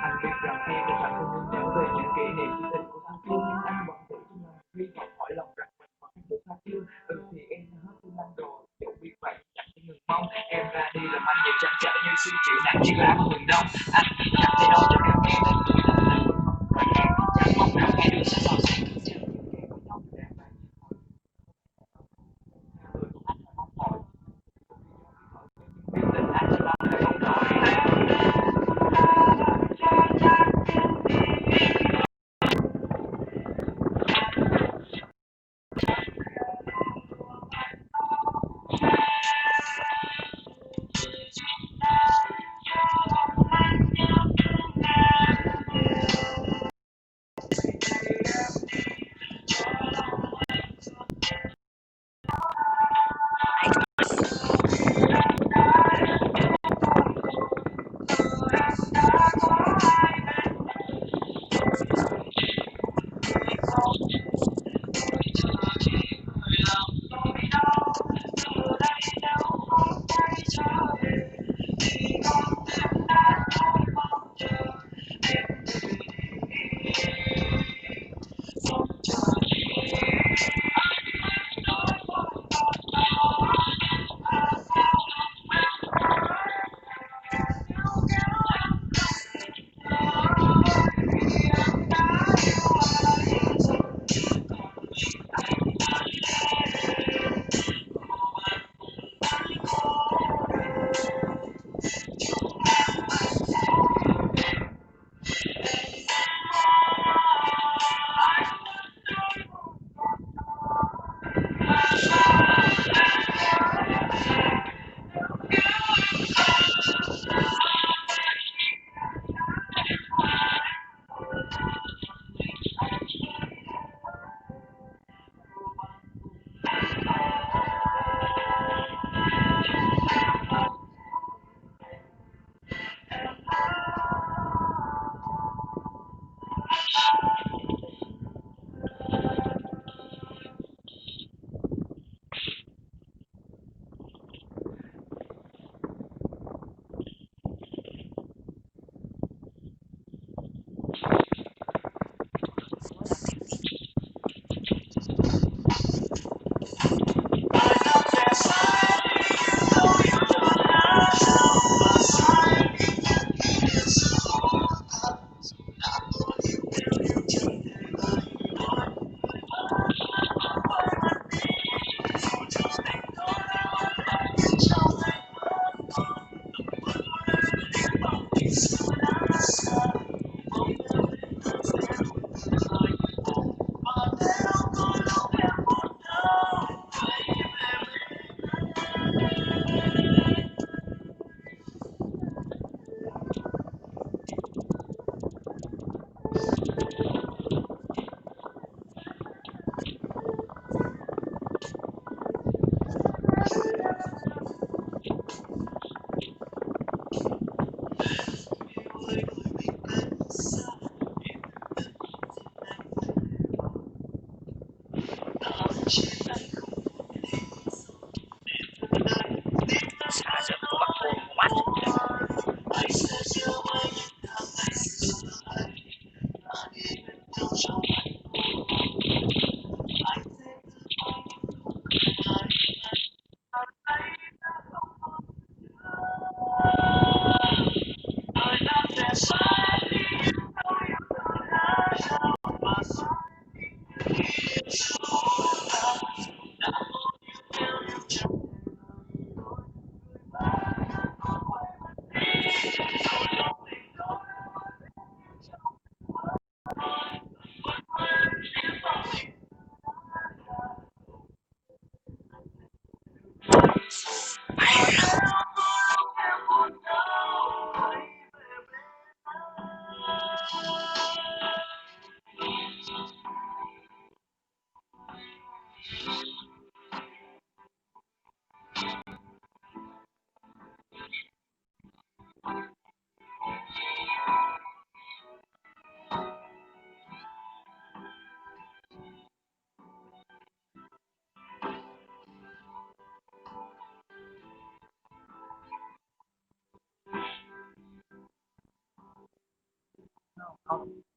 Anh biết rằng em đã thành công nhớ về những kỷ niệm chương trình của Thanh Chương, nhưng anh vẫn giữ trong lòng hy vọng hỏi lòng rằng mình vẫn được Thanh Chương. Thì em đã hết thương anh rồi, dẫu biết vậy chẳng thể ngừng mong em ra đi làm anh nhiều trăn trở như suy chịu nặng chiếc lá của miền Đông. Anh chẳng thể nói cho em nghe nên tuổi tình đã vẫn không phải em chẳng mong rằng hai đứa sẽ vào xem những kẻ của nhau đã bàn người của anh là mong mỏi biết tình anh sẽ bao ngày không đổi. con